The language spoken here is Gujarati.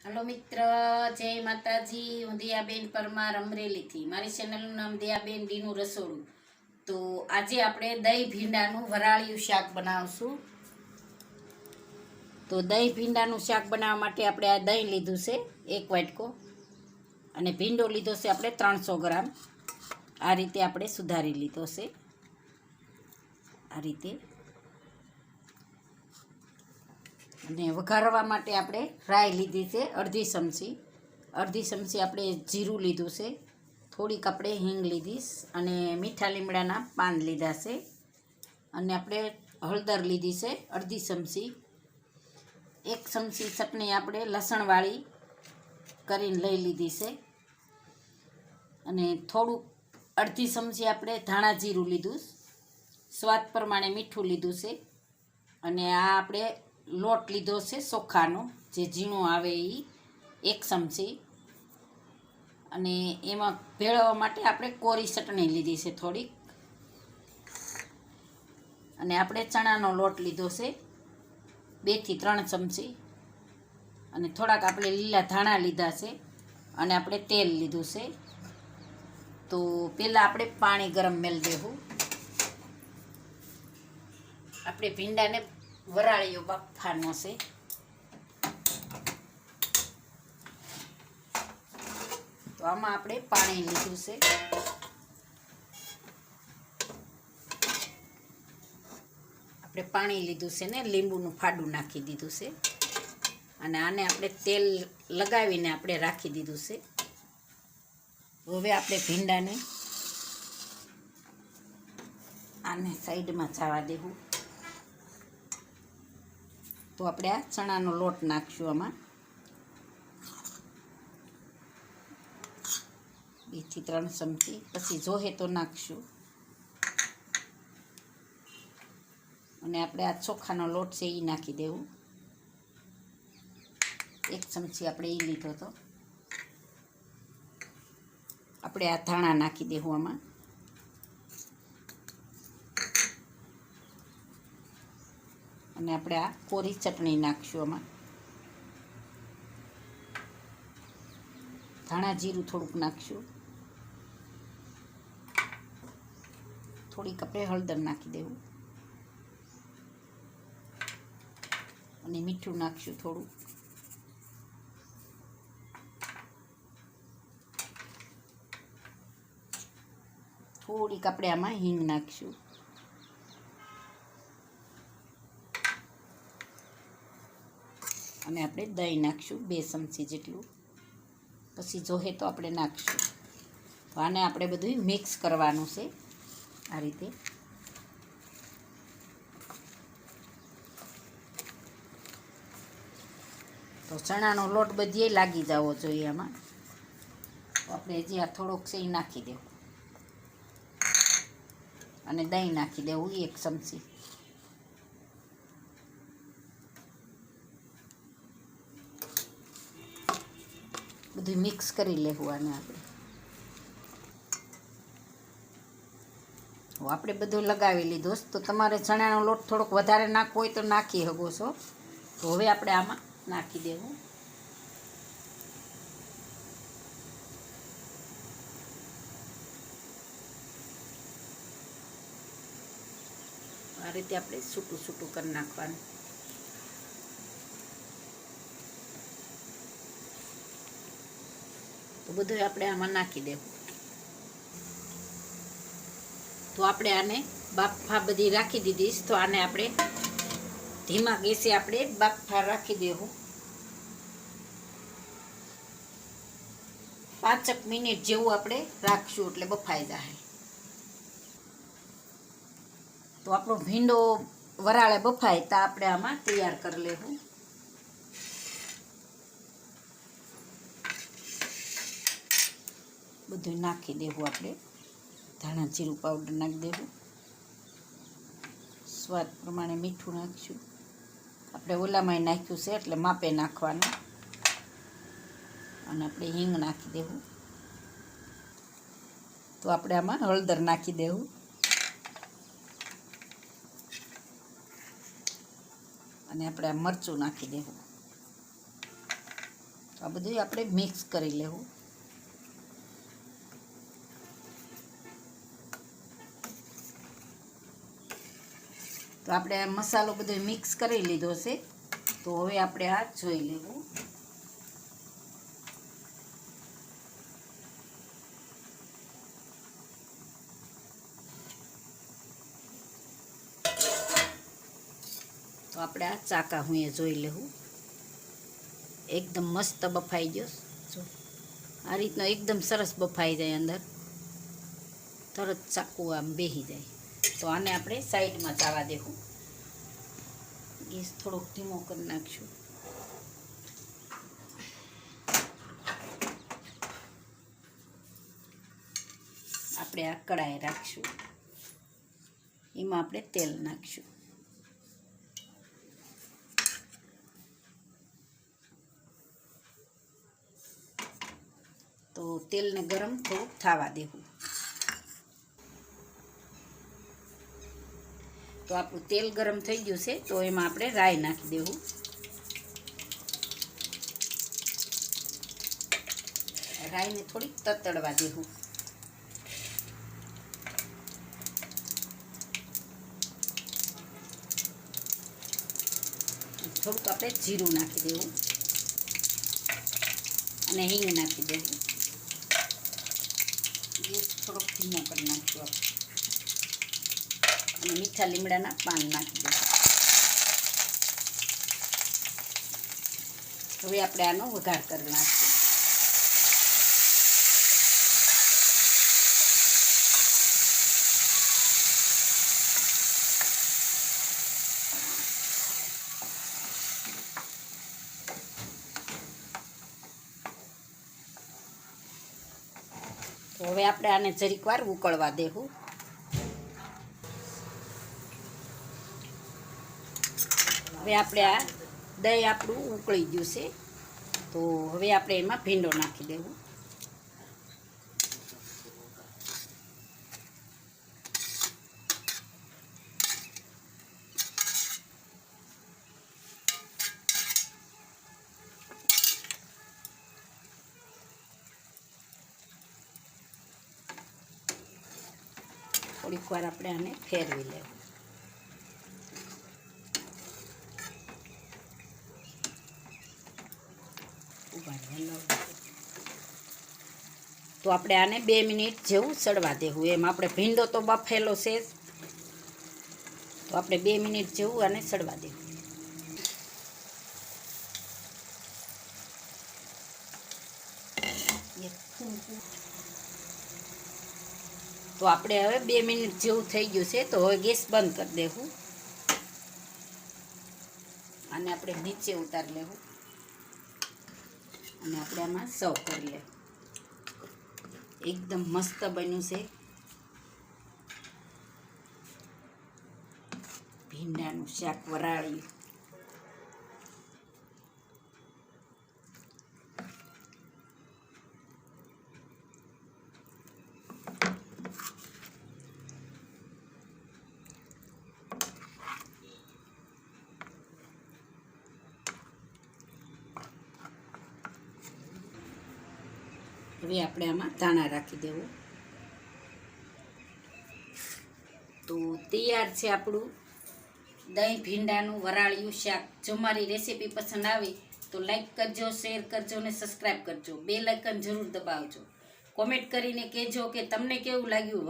હલો મિત્ર, જય માતાજી. હું દિયાબેન પરમાર અમરેલીથી. મારી ચેનલનું નામ દિયાબેન ડીનું રસોડું. તો આજે આપણે દહીં ભીંડાનું વરાળિયું શાક બનાવશું. તો દહીં ભીંડાનું શાક બનાવવા માટે આપણે આ દહીં લીધું છે 1 વાટકો, અને ભીંડો લીધો છે આપણે 300 ગ્રામ. આ રીતે આપણે સુધારી લીધો છે. આ રીતે. અને વઘારવા માટે આપણે રાઈ લીધી છે અડધી ચમચી આપણે જીરું લીધું છે, થોડીક આપણે હિંગ લીધી, અને મીઠા લીમડાના પાન લીધા છે, અને આપણે હળદર લીધી છે અડધી ચમચી. 1 ચમચી ચટણી આપણે લસણવાળી કરીને લઈ લીધી છે, અને થોડુંક અડધી ચમચી આપણે ધાણા જીરું લીધું, સ્વાદ પ્રમાણે મીઠું લીધું છે, અને આ આપણે લોટ લીધો છે ચોખાનો, જે ઝીણો આવે એ 1 ચમચી. અને એમાં ભેળવવા માટે આપણે કોરી ચટણી લીધી છે થોડીક, અને આપણે ચણાનો લોટ લીધો છે 2 થી 3 ચમચી, અને થોડાક આપણે લીલા ધાણા લીધા છે, અને આપણે તેલ લીધું છે. તો પહેલાં આપણે પાણી ગરમ મેળ દેવું. આપણે ભીંડાને વરાળીઓ બાફવાનો છે. તો આમાં આપણે પાણી લીધું છે. આપણે પાણી લીધું છે ને લીંબુનું ફાડું નાખી દીધું છે, અને આને આપણે તેલ લગાવીને આપણે રાખી દીધું છે. હવે આપણે ભીંડાને આને સાઈડમાં જવા દેવું. તો આપણે આ ચણાનો લોટ નાખશું આમાં 2 થી 3 ચમચી, પછી જોહે તો નાખશું. અને આપણે આ ચોખાનો લોટ છે એ નાખી દેવું. 1 ચમચી આપણે એ લીધો હતો. આપણે આ ધાણા નાખી દેવું આમાં, અને આપણે આ કોરી ચટણી નાખશું આમાં. ધાણા જીરું થોડુંક નાખશું, થોડીક આપણે હળદર નાખી દેવું, અને મીઠું નાખશું થોડું. થોડીક આપણે આમાં હિંગ નાખશું, અને આપણે દહીં નાખશું 2 ચમચી જેટલું, પછી જોહે તો આપણે નાખશું. તો આને આપણે બધું મિક્સ કરવાનું છે આ રીતે. તો ચણાનો લોટ બધે લાગી જવો જોઈએ આમાં. તો આપણે હજી આ થોડોક છે એ નાખી દેવું, અને દહીં નાખી દેવું 1 ચમચી. બધું મિક્સ કરી લેવું આને આપણે. આપણે બધું લગાવી લીધો. તો તમારે ચણાનો લોટ થોડોક વધારે નાખવો હોય તો નાખી શકો છો. તો હવે આપણે આમાં નાખી દેવું. આ રીતે આપણે છૂટું છૂટું કરી નાખવાનું. તો બધું આપણે આમાં નાખી દેવું. તો આપણે આને બાફા બધી રાખી દીધી. તો આને આપણે ધીમા ગેસે આપણે બાફા રાખી દેવું. 5 મિનિટ જેવું આપણે રાખશું એટલે બફાઈ જાય. તો આપણો ભીંડો વરાળે બફાય તો આપણે આમાં તૈયાર કરી લેવું. બધું નાખી દેવું. આપણે ધાણા જીરું પાવડર નાખી દેવું, સ્વાદ પ્રમાણે મીઠું નાખશું. આપણે ઓલામાંય નાખ્યું છે એટલે માપે નાખવાનું, અને આપણે હિંગ નાખી દેવું. તો આપણે આમાં હળદર નાખી દેવું, અને આપણે આ મરચું નાખી દેવું. આ બધું આપણે મિક્સ કરી લેવું. તો આપણે આ મસાલો બધો મિક્સ કરી લીધો છે. તો હવે આપણે આ જોઈ લેવું. તો આપણે આ ચાકા હું એ જોઈ લેવું. એકદમ મસ્ત બફાઈ ગયો. જો આ રીતનો એકદમ સરસ બફાઈ જાય, અંદર તરત ચાકુ આમ બેસી જાય. તો આને આપણે સાઈડમાં જવા દેવું. ગેસ થોડોક ધીમો કરી નાખશું. આપણે આ કડાઈ રાખશું, એમાં આપણે તેલ નાખશું. તો તેલને ગરમ થોડુંક થવા દેવું. તો આપણું તેલ ગરમ થઈ ગયું છે. તો એમાં આપણે રાઈ નાખી દેવું. રાઈને થોડીક તતડવા દેવું. થોડુંક આપણે જીરું નાખી દેવું અને હિંગ નાખી દેવું. ગેસ થોડોક ધીમો કરી નાખશું આપણે. અને મીઠા લીમડાના પાન નાખી દઈશું. હવે આપણે આનો વઘાર કરી નાખીશું. તો હવે આપણે આને જરીક વાર ઉકળવા દેવું. હવે આપણે આ દહીં આપણું ઉકળી ગયું છે. તો હવે આપણે એમાં ભીંડો નાખી દેવું. થોડીક વાર આપણે આને ફેરવી લેવું. તો આપણે આને 2 મિનિટ જેવું સડવા દેવું. એમ આપણે ભીંડો તો બફેલો છે, તો આપણે 2 મિનિટ જેવું આને સડવા દેવું. તો આપણે હવે 2 મિનિટ જેવું થઈ ગયું છે. તો હવે ગેસ બંધ કરી દેવું. આને આપણે નીચે ઉતારી લેવું અને આપણે આમાં સર્વ કરી લેવું. એકદમ મસ્ત બન્યું છે ભીંડાનું શાક વરાળ્યું. હવે આપણે આમાં ધાણા રાખી દેવું. તો તૈયાર છે આપણું દહીં ભીંડાનું વરાળિયું શાક. જો મારી રેસીપી પસંદ આવી તો લાઈક કરજો, શેર કરજો અને સબસ્ક્રાઈબ કરજો. બેલ આઇકન જરૂર દબાવજો. કોમેન્ટ કરીને કહેજો કે તમને કેવું લાગ્યું.